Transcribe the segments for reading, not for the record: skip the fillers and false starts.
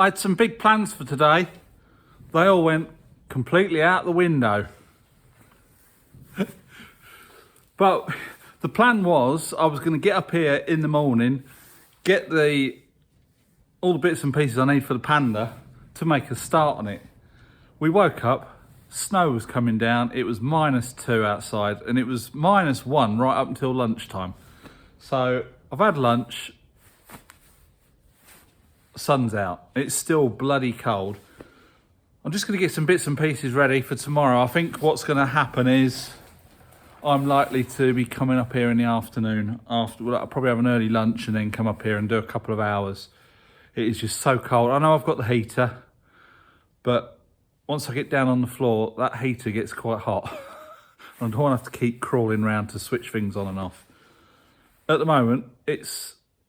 I had some big plans for today. They all went completely out the window. But the plan was I was going to get up here in the morning, get all the bits and pieces I need for the Panda to make a start on it. We woke up, snow was coming down, it was -2 outside, and it was -1 right up until lunchtime. So I've had lunch, sun's out, it's still bloody cold. I'm just going to get some bits and pieces ready for tomorrow. I think what's going to happen is I'm likely to be coming up here in the afternoon. I'll probably have an early lunch and then come up here and do a couple of hours. It is just so cold. I know I've got the heater, but once I get down on the floor, that heater gets quite hot. I don't want to have to keep crawling around to switch things on and off. At the moment,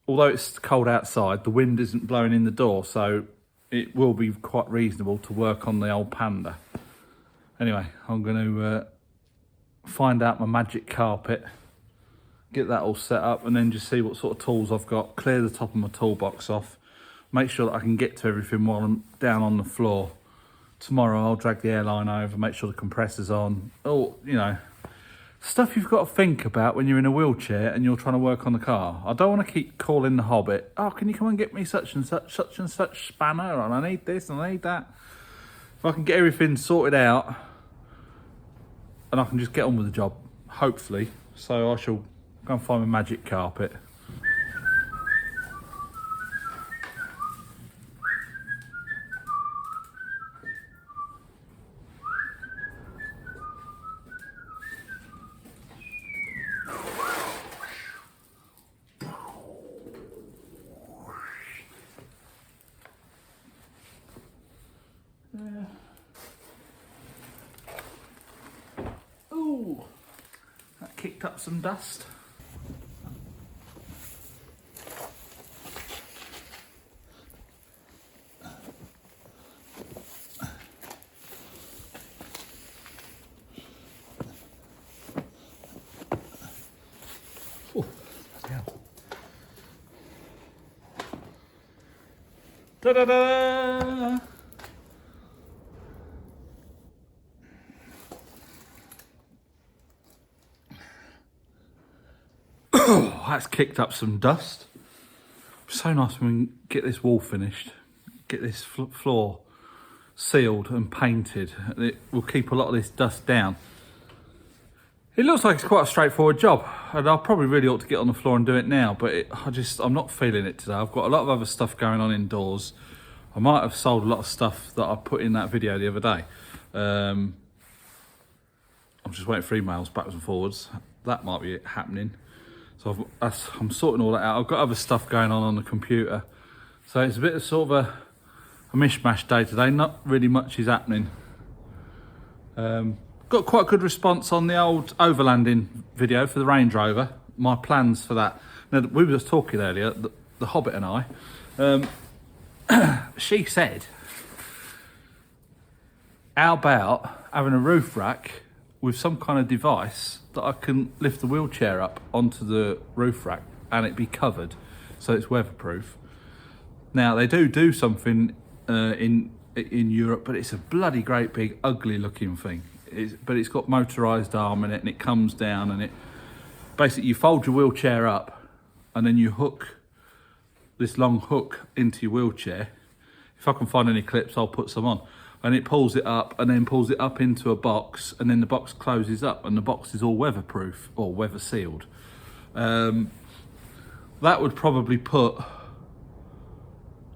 although it's cold outside, the wind isn't blowing in the door, so it will be quite reasonable to work on the old Panda. Anyway, I'm going to find out my magic carpet, get that all set up, and then just see what sort of tools I've got, clear the top of my toolbox off, make sure that I can get to everything while I'm down on the floor. Tomorrow I'll drag the airline over, make sure the compressor's on. Oh, you know, stuff you've got to think about when you're in a wheelchair and you're trying to work on the car. I don't want to keep calling the Hobbit, oh, can you come and get me such and such spanner, and I need this and I need that. If I can get everything sorted out and I can just get on with the job, hopefully. So I shall go and find my magic carpet. Ooh, that kicked up some dust. Oh, bloody hell. Da-da-da! Oh, that's kicked up some dust. So nice when we get this wall finished, get this floor sealed and painted. It will keep a lot of this dust down. It looks like it's quite a straightforward job, and I probably really ought to get on the floor and do it now, but I'm not feeling it today. I've got a lot of other stuff going on indoors. I might have sold a lot of stuff that I put in that video the other day. I'm just waiting for emails backwards and forwards. That might be it happening. So I'm sorting all that out. I've got other stuff going on the computer. So it's a bit of sort of a mishmash day today. Not really much is happening. Got quite a good response on the old overlanding video for the Range Rover. My plans for that. Now, we were just talking earlier, the Hobbit and I. She said, how about having a roof rack with some kind of device that I can lift the wheelchair up onto the roof rack and it be covered so it's weatherproof. Now they do something in Europe, but it's a bloody great big ugly looking thing. But it's got motorised arm in it, and it comes down, and it basically, you fold your wheelchair up and then you hook this long hook into your wheelchair. If I can find any clips, I'll put some on. And it pulls it up and then pulls it up into a box, and then the box closes up and the box is all weatherproof or weather sealed. That would probably put,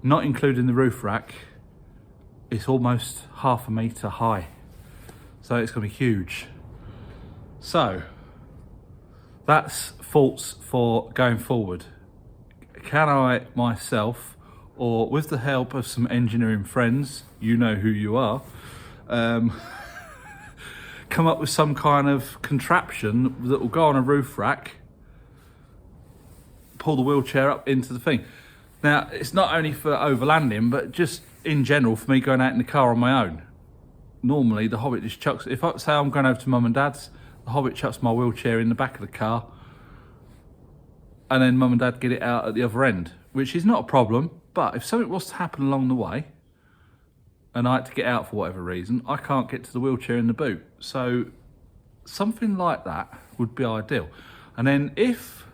not including the roof rack, it's almost 1/2 metre high. So it's gonna be huge. So that's thoughts for going forward. Can I myself, or with the help of some engineering friends, you know who you are, come up with some kind of contraption that will go on a roof rack, pull the wheelchair up into the thing. Now, it's not only for overlanding, but just in general for me going out in the car on my own. Normally, the Hobbit just chucks, if I say I'm going over to Mum and Dad's, the Hobbit chucks my wheelchair in the back of the car, and then Mum and Dad get it out at the other end. which is not a problem. But if something was to happen along the way, and I had to get out for whatever reason, I can't get to the wheelchair in the boot. So something like that would be ideal. And then if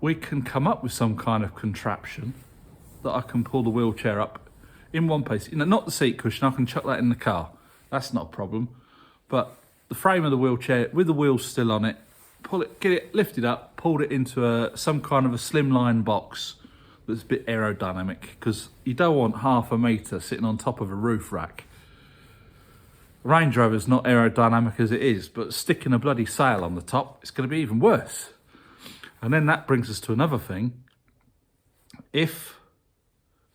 we can come up with some kind of contraption that I can pull the wheelchair up in one piece, you know, not the seat cushion, I can chuck that in the car. That's not a problem. But the frame of the wheelchair with the wheels still on it, pull it, get it lifted up, pulled it into some kind of a slimline box that's a bit aerodynamic, because you don't want half a metre sitting on top of a roof rack. Range Rover's not aerodynamic as it is, but sticking a bloody sail on the top, it's going to be even worse. And then that brings us to another thing. If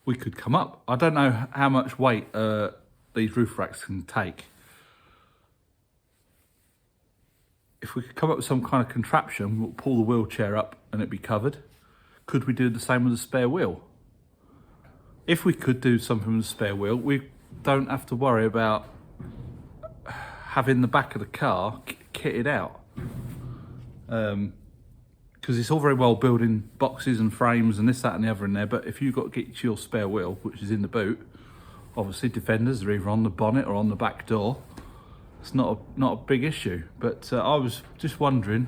we could come up, I don't know how much weight these roof racks can take. If we could come up with some kind of contraption, we'll pull the wheelchair up and it'd be covered. Could we do the same with a spare wheel? If we could do something with a spare wheel, we don't have to worry about having the back of the car kitted out. Because it's all very well building boxes and frames and this, that and the other in there, but if you've got to get your spare wheel, which is in the boot, obviously Defenders are either on the bonnet or on the back door. It's not a big issue, but I was just wondering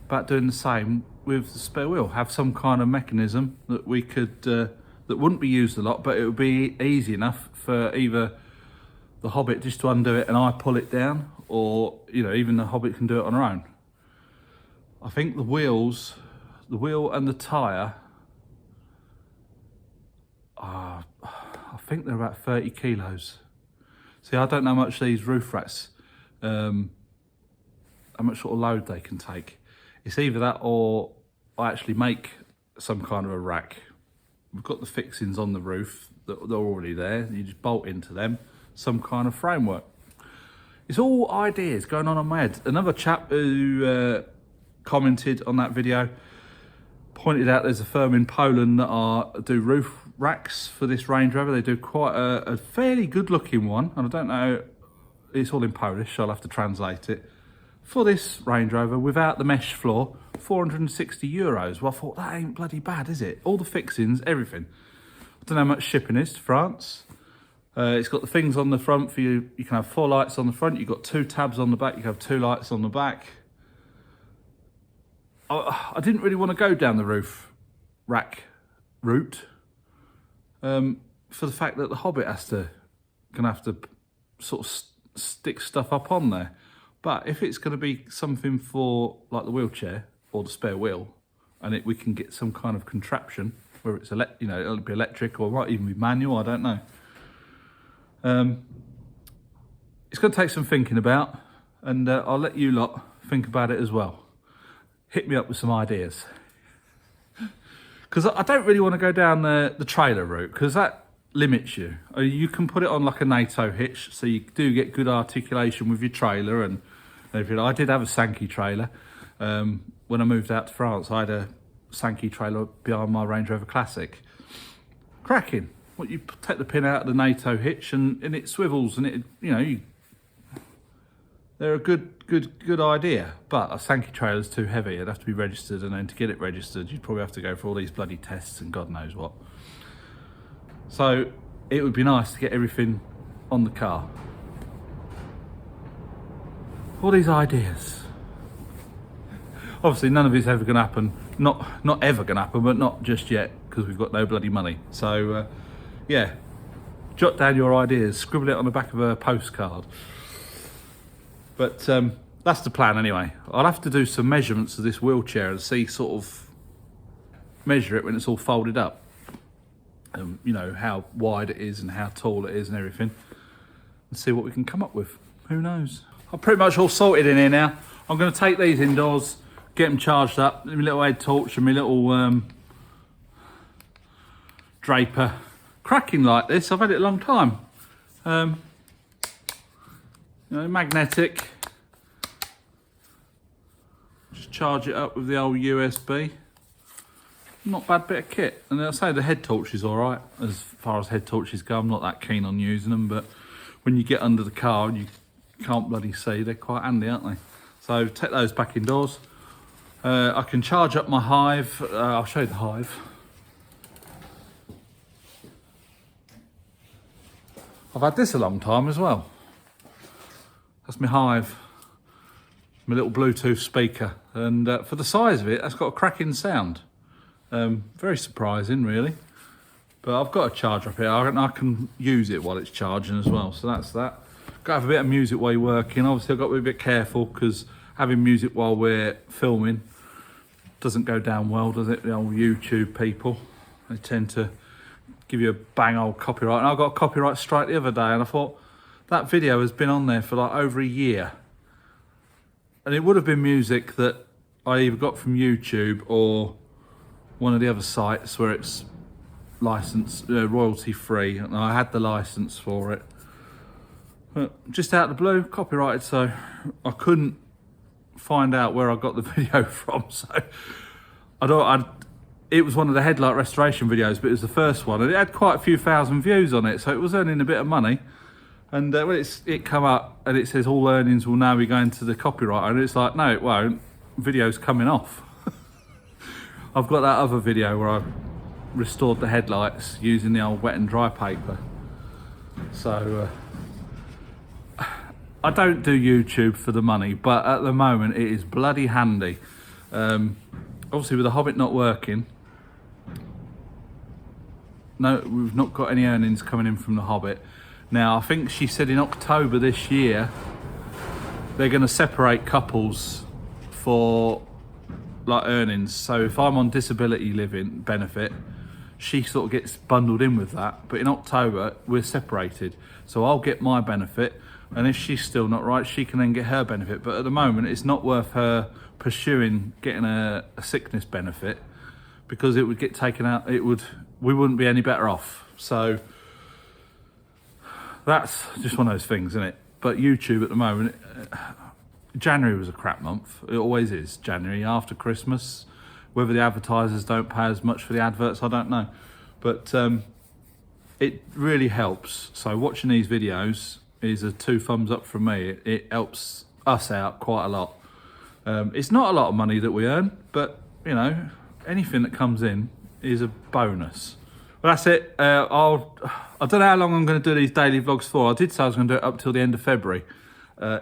about doing the same with the spare wheel. Have some kind of mechanism that we could, that wouldn't be used a lot, but it would be easy enough for either the Hobbit just to undo it and I pull it down, or, you know, even the Hobbit can do it on her own. I think the wheel and the tyre, I think they're about 30 kilos. See, I don't know how much these roof racks, how much sort of load they can take. It's either that or I actually make some kind of a rack. We've got the fixings on the roof that they're already there. You just bolt into them, some kind of framework. It's all ideas going on my head. Another chap who commented on that video pointed out there's a firm in Poland that do roof racks for this Range Rover. They do quite a fairly good looking one, and I don't know, it's all in Polish, so I'll have to translate it. For this Range Rover without the mesh floor, €460. Well, I thought that ain't bloody bad, is it? All the fixings, everything. I don't know how much shipping is to France. It's got the things on the front for you. You can have 4 lights on the front. You've got 2 tabs on the back. You can have 2 lights on the back. I didn't really want to go down the roof rack route for the fact that the Hobbit gonna have to sort of stick stuff up on there. But if it's going to be something for like the wheelchair or the spare wheel, and we can get some kind of contraption where it's it'll be electric or might even be manual, I don't know. It's going to take some thinking about, and I'll let you lot think about it as well. Hit me up with some ideas. Because I don't really want to go down the trailer route, because that limits you. You can put it on like a NATO hitch, so you do get good articulation with your trailer and everything. I did have a Sankey trailer. When I moved out to France, I had a Sankey trailer behind my Range Rover Classic. Cracking. Well, you take the pin out of the NATO hitch and it swivels, and they're a good idea. But a Sankey trailer's too heavy. It'd have to be registered, and then to get it registered, you'd probably have to go for all these bloody tests and God knows what. So it would be nice to get everything on the car. All these ideas. Obviously, none of it's ever going to happen. Not ever going to happen, but not just yet, because we've got no bloody money. So, yeah, jot down your ideas, scribble it on the back of a postcard. But that's the plan anyway. I'll have to do some measurements of this wheelchair and see, sort of, measure it when it's all folded up. How wide it is and how tall it is and everything, and see what we can come up with. Who knows? I'm pretty much all sorted in here now. I'm going to take these indoors, get them charged up, my little head torch and my little draper. Cracking like this, I've had it a long time. Magnetic. Just charge it up with the old USB. Not bad bit of kit. And I'll say the head torch is all right. As far as head torches go, I'm not that keen on using them, but when you get under the car and you can't bloody see, they're quite handy, aren't they? So take those back indoors. I can charge up my Hive. I'll show you the Hive. I've had this a long time as well. That's my Hive, my little Bluetooth speaker. And for the size of it, that's got a cracking sound. Very surprising, really. But I've got a charger up here. I can use it while it's charging as well. So that's that. Got to have a bit of music while you're working. Obviously, I've got to be a bit careful because having music while we're filming doesn't go down well, does it? The old YouTube people, they tend to give you a bang old copyright. And I got a copyright strike the other day, and I thought that video has been on there for like over a year, and it would have been music that I either got from YouTube or one of the other sites where it's licensed, royalty free, and I had the license for it. But just out of the blue, copyrighted, so I couldn't find out where I got the video from. So it was one of the headlight restoration videos, but it was the first one, and it had quite a few thousand views on it, so it was earning a bit of money. And when it come up and it says all earnings will now be going to the copyright, and it's like, no, it won't. Video's coming off. I've got that other video where I restored the headlights using the old wet and dry paper. So I don't do YouTube for the money, but at the moment it is bloody handy. Obviously with the Hobbit not working, no, we've not got any earnings coming in from the Hobbit. Now I think she said in October this year they're going to separate couples for like earnings. So if I'm on disability living benefit, she sort of gets bundled in with that, but in October we're separated, so I'll get my benefit, and if she's still not right, she can then get her benefit. But at the moment it's not worth her pursuing getting a sickness benefit, because it would get taken out, we wouldn't be any better off. So that's just one of those things, isn't it? But YouTube at the moment, January was a crap month. It always is, January after Christmas. Whether the advertisers don't pay as much for the adverts, I don't know. But it really helps. So watching these videos is a 2 thumbs up from me. It helps us out quite a lot. It's not a lot of money that we earn, but you know, anything that comes in is a bonus. Well, that's it. I don't know how long I'm going to do these daily vlogs for. I did say I was going to do it up till the end of February.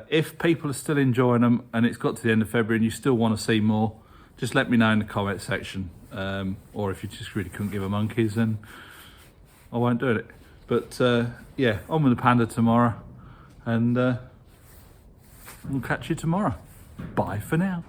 If people are still enjoying them and it's got to the end of February and you still want to see more, just let me know in the comment section. Or if you just really couldn't give a monkeys, then I won't do it. But yeah, on with the Panda tomorrow, and we'll catch you tomorrow. Bye for now.